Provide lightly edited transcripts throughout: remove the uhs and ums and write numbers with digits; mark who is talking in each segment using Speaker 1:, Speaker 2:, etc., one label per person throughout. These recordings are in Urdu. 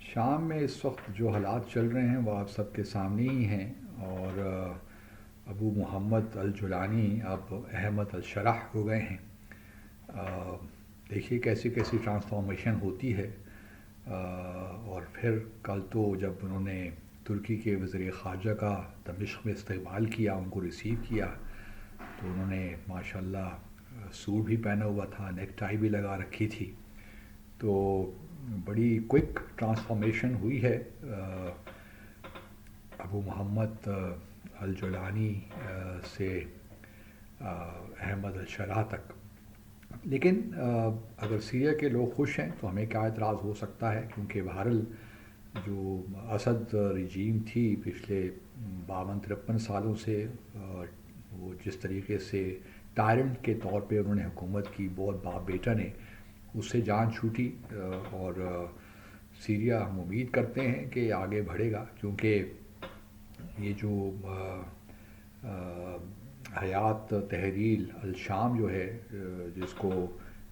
Speaker 1: شام میں اس وقت جو حالات چل رہے ہیں وہ آپ سب کے سامنے ہی ہیں، اور ابو محمد الجولانی اب احمد الشرح ہو گئے ہیں۔ دیکھیے کیسی کیسی ٹرانسفارمیشن ہوتی ہے۔ اور پھر کل تو جب انہوں نے ترکی کے وزیر خارجہ کا دمشق میں استقبال کیا، ان کو ریسیو کیا، تو انہوں نے ماشاءاللہ سوٹ بھی پہنا ہوا تھا، نیک ٹائی بھی لگا رکھی تھی۔ تو بڑی کوئک ٹرانسفارمیشن ہوئی ہے ابو محمد الجولانی سے احمد الشرح تک۔ لیکن اگر سیریا کے لوگ خوش ہیں تو ہمیں کیا اعتراض ہو سکتا ہے، کیونکہ بہرحال جو اسد رجیم تھی پچھلے 52-53 سالوں سے، وہ جس طریقے سے ٹائرنٹ کے طور پہ انہوں نے حکومت کی، بہت باپ بیٹا نے، اس سے جان چھوٹی۔ اور سیریا ہم امید کرتے ہیں کہ آگے بڑھے گا، کیونکہ یہ جو حیات تحریل الشام جو ہے، جس کو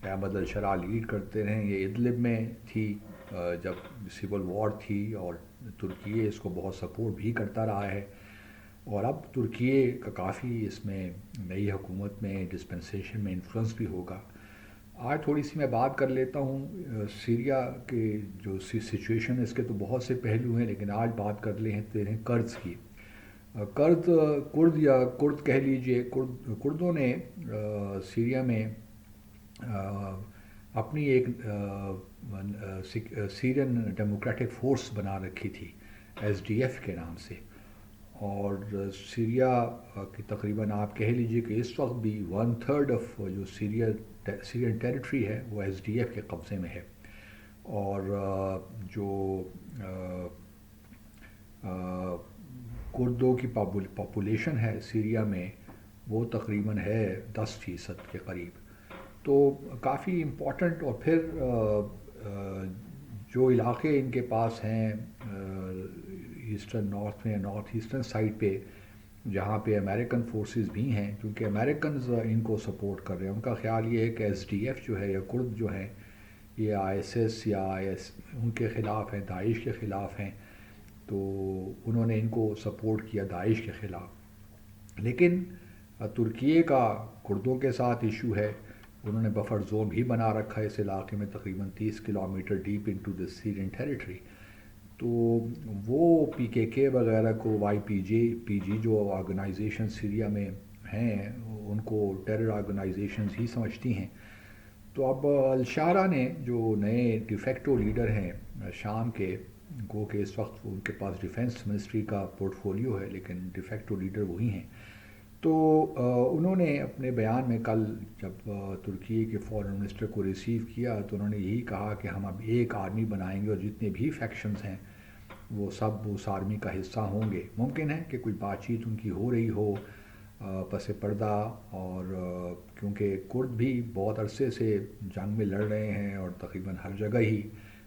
Speaker 1: احمد الشرح لیڈ کرتے رہے، یہ ادلب میں تھی جب سول وار تھی، اور ترکیے اس کو بہت سپورٹ بھی کرتا رہا ہے، اور اب ترکیے کا کافی اس میں نئی حکومت میں ڈسپنسیشن میں انفلوئنس بھی ہوگا۔ آج تھوڑی سی میں بات کر لیتا ہوں سیریا کے جو سچویشن ہے، اس کے تو بہت سے پہلو ہیں، لیکن آج بات کر لیتے ہیں کرد کی۔ کرد یا کرد کہہ لیجئے، کردوں نے سیریا میں اپنی ایک سیرین ڈیموکریٹک فورس بنا رکھی تھی، SDF کے نام سے، اور سیریا کی تقریباً آپ کہہ لیجئے کہ اس وقت بھی 1/3 آف جو سیرین ٹیریٹری ہے وہ SDF کے قبضے میں ہے۔ اور جو کردوں کی پاپولیشن ہے سیریا میں، وہ تقریباً ہے 10% کے قریب، تو کافی امپورٹنٹ۔ اور پھر جو علاقے ان کے پاس ہیں ایسٹرن نارتھ میں، نارتھ ایسٹرن سائڈ پہ، جہاں پہ امریکن فورسز بھی ہیں، کیونکہ امریکنز ان کو سپورٹ کر رہے ہیں۔ ان کا خیال یہ ہے کہ SDF جو ہے، یا کرد جو ہیں، یہ ISS یا ان کے خلاف ہیں، داعش کے خلاف ہیں، تو انہوں نے ان کو سپورٹ کیا داعش کے خلاف۔ لیکن ترکیے کا کردوں کے ساتھ ایشو ہے، انہوں نے بفر زون بھی بنا رکھا ہے اس علاقے میں، تقریباً 30 kilometre deep into the Syrian territory. تو وہ PKK وغیرہ کو، YPG جو آرگنائزیشن سیریا میں ہیں، ان کو ٹیرر آرگنائزیشنز ہی سمجھتی ہیں۔ تو اب الشارہ نے، جو نئے ڈیفیکٹو لیڈر ہیں شام کے، گو کہ اس وقت ان کے پاس ڈیفنس منسٹری کا پورٹ فولیو ہے، لیکن ڈیفیکٹو لیڈر وہی ہیں، تو انہوں نے اپنے بیان میں کل جب ترکی کے فورن منسٹر کو ریسیو کیا، تو انہوں نے یہی کہا کہ ہم اب ایک آرمی بنائیں گے، اور جتنے بھی فیکشنز ہیں وہ سب اس آرمی کا حصہ ہوں گے۔ ممکن ہے کہ کوئی بات چیت ان کی ہو رہی ہو پس پردہ، اور کیونکہ کرد بھی بہت عرصے سے جنگ میں لڑ رہے ہیں، اور تقریباً ہر جگہ ہی،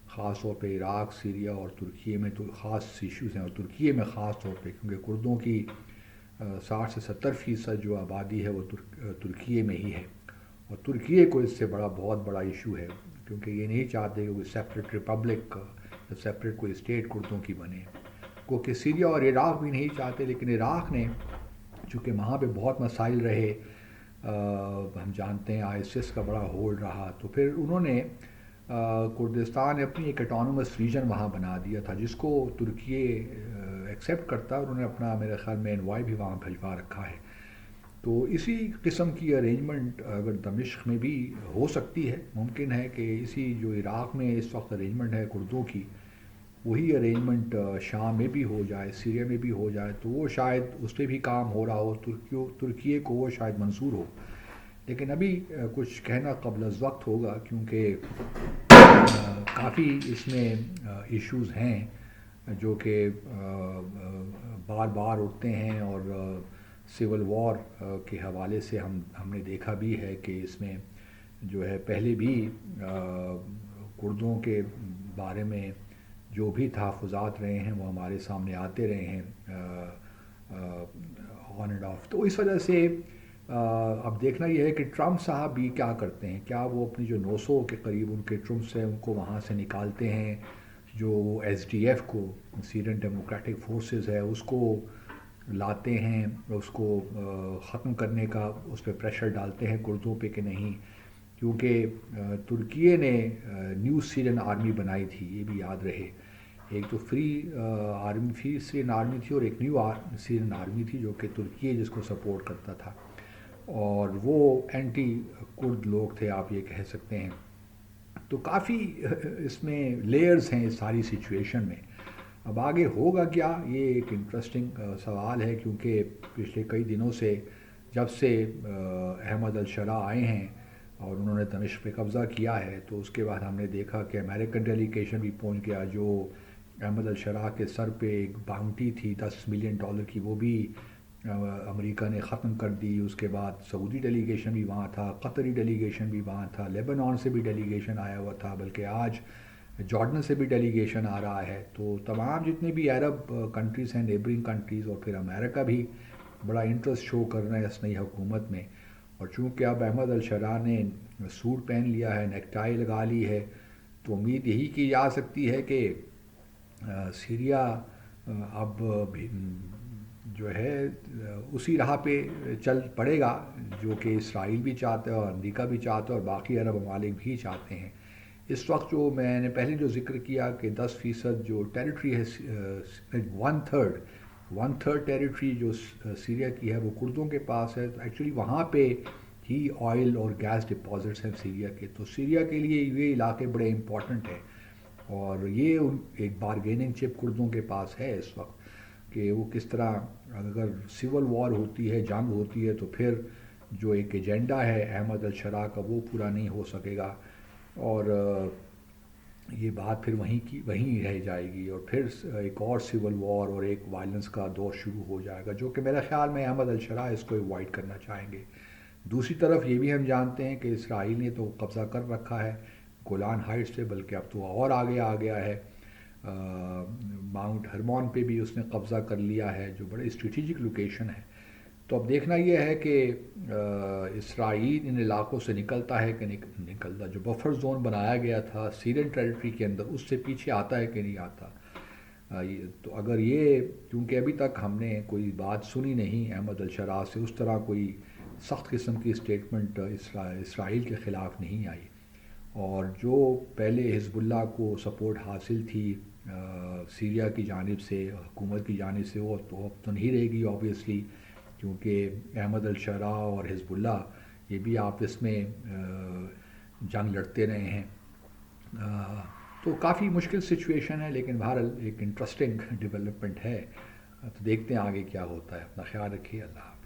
Speaker 1: خاص طور پہ عراق، سیریا اور ترکیے میں تو خاص ایشوز ہیں، اور ترکیے میں خاص طور پہ، کیونکہ کردوں کی 60 سے 70% جو آبادی ہے وہ ترکیے میں ہی ہے، اور ترکیے کو اس سے بہت بڑا ایشو ہے، کیونکہ یہ نہیں چاہتے کہ کوئی سیپریٹ ریپبلک، سیپریٹ کوئی اسٹیٹ کردوں کی بنے، کیونکہ سیریا اور عراق بھی نہیں چاہتے، لیکن عراق نے چونکہ وہاں پہ بہت مسائل رہے، ہم جانتے ہیں ISIS کا بڑا ہولڈ رہا، تو پھر انہوں نے کردستان نے اپنی ایک اٹانومس ریجن وہاں بنا دیا تھا، جس کو ترکیے ایکسیپٹ کرتا ہے، انہوں نے اپنا میرے خیال میں انوائے بھی وہاں بھجوا رکھا ہے۔ تو اسی قسم کی ارینجمنٹ اگر دمشق میں بھی ہو سکتی ہے، ممکن ہے کہ اسی جو عراق میں اس وقت ارینجمنٹ ہے کردوں کی، وہی ارینجمنٹ شام میں بھی ہو جائے، سیریا میں بھی ہو جائے، تو وہ شاید اس پہ بھی کام ہو رہا ہو، ترکیے کو وہ شاید منظور ہو۔ لیکن ابھی کچھ کہنا قبل از وقت ہوگا، کیونکہ کافی اس میں ایشوز ہیں جو کہ بار بار اٹھتے ہیں، اور سول وار کے حوالے سے ہم نے دیکھا بھی ہے کہ اس میں جو ہے پہلے بھی کردوں کے بارے میں جو بھی تحفظات رہے ہیں وہ ہمارے سامنے آتے رہے ہیں آن اینڈ آف۔ تو اس وجہ سے اب دیکھنا یہ ہے کہ ٹرمپ صاحب بھی کیا کرتے ہیں، کیا وہ اپنی جو 900 کے قریب ان کے ٹرمپس ہیں ان کو وہاں سے نکالتے ہیں، جو ایس ڈی ایف کو سیرین ڈیموکریٹک فورسز ہے اس کو لاتے ہیں، اس کو ختم کرنے کا اس پہ پریشر ڈالتے ہیں کردوں پہ کہ نہیں، کیونکہ ترکیے نے نیو سیرین آرمی بنائی تھی، یہ بھی یاد رہے، ایک تو فری سیرین آرمی تھی اور ایک نیو سیرین آرمی تھی جو کہ ترکیے جس کو سپورٹ کرتا تھا، اور وہ اینٹی کرد لوگ تھے آپ یہ کہہ سکتے ہیں. تو کافی اس میں لیئرز ہیں اس ساری سچویشن میں. اب آگے ہوگا کیا، یہ ایک انٹرسٹنگ سوال ہے، کیونکہ پچھلے کئی دنوں سے جب سے احمد الشرا آئے ہیں اور انہوں نے دمشق پہ قبضہ کیا ہے، تو اس کے بعد ہم نے دیکھا کہ امریکن ڈیلیگیشن بھی پہنچ گیا، جو احمد الشرا کے سر پہ ایک باؤنٹی تھی $10 ملین کی، وہ بھی امریکہ نے ختم کر دی. اس کے بعد سعودی ڈیلیگیشن بھی وہاں تھا، قطری ڈیلیگیشن بھی وہاں تھا، لیبنان سے بھی ڈیلیگیشن آیا ہوا تھا، بلکہ آج جارڈن سے بھی ڈیلیگیشن آ رہا ہے. تو تمام جتنے بھی عرب کنٹریز ہیں، نیبرنگ کنٹریز، اور پھر امریکہ بھی بڑا انٹرسٹ شو کر رہے ہیں اس نئی حکومت میں. اور چونکہ اب احمد الشرا نے سوٹ پہن لیا ہے، نیک ٹائی لگا لی ہے، تو امید یہی کی جا سکتی ہے کہ سیریا اب جو ہے اسی راہ پہ چل پڑے گا جو کہ اسرائیل بھی چاہتا ہے اور امریکہ بھی چاہتا ہے اور باقی عرب ممالک بھی چاہتے ہیں. اس وقت جو میں نے پہلے جو ذکر کیا کہ 10% جو ٹیریٹری ہے، ون تھرڈ ٹیریٹری جو سیریا کی ہے وہ کردوں کے پاس ہے. تو ایکچولی وہاں پہ ہی آئل اور گیس ڈپازٹس ہیں سیریا کے، تو سیریا کے لیے یہ علاقے بڑے امپورٹنٹ ہیں، اور یہ ایک بارگیننگ چپ کردوں کے پاس ہے اس وقت کہ وہ کس طرح اگر سول وار ہوتی ہے، جنگ ہوتی ہے، تو پھر جو ایک ایجنڈا ہے احمد الشرا کا وہ پورا نہیں ہو سکے گا، اور یہ بات پھر وہیں رہ جائے گی، اور پھر ایک اور سول وار اور ایک وائلنس کا دور شروع ہو جائے گا، جو کہ میرا خیال میں احمد الشرا اس کو ایوائڈ کرنا چاہیں گے. دوسری طرف یہ بھی ہم جانتے ہیں کہ اسرائیل نے تو قبضہ کر رکھا ہے گولان ہائٹس پہ، بلکہ اب تو اور آگے آ گیا ہے، ماؤنٹ ہرمون پہ بھی اس نے قبضہ کر لیا ہے، جو بڑے اسٹریٹجک لوکیشن ہے. تو اب دیکھنا یہ ہے کہ اسرائیل ان علاقوں سے نکلتا ہے کہ نکلتا، جو بفر زون بنایا گیا تھا سیرین ٹیریٹری کے اندر اس سے پیچھے آتا ہے کہ نہیں آتا. تو اگر یہ، کیونکہ ابھی تک ہم نے کوئی بات سنی نہیں احمد الشرا سے، اس طرح کوئی سخت قسم کی اسٹیٹمنٹ اسرائیل کے خلاف نہیں آئی، اور جو پہلے حزب اللہ کو سپورٹ حاصل تھی سیریا کی جانب سے، حکومت کی جانب سے، وہ تو اب تو نہیں رہے گی آبویسلی، کیونکہ احمد الشرا اور حزب اللہ یہ بھی آپس میں جنگ لڑتے رہے ہیں. تو کافی مشکل سچویشن ہے، لیکن بہرحال ایک انٹرسٹنگ ڈیولپمنٹ ہے. تو دیکھتے ہیں آگے کیا ہوتا ہے. اپنا خیال رکھیے. اللہ حافظ.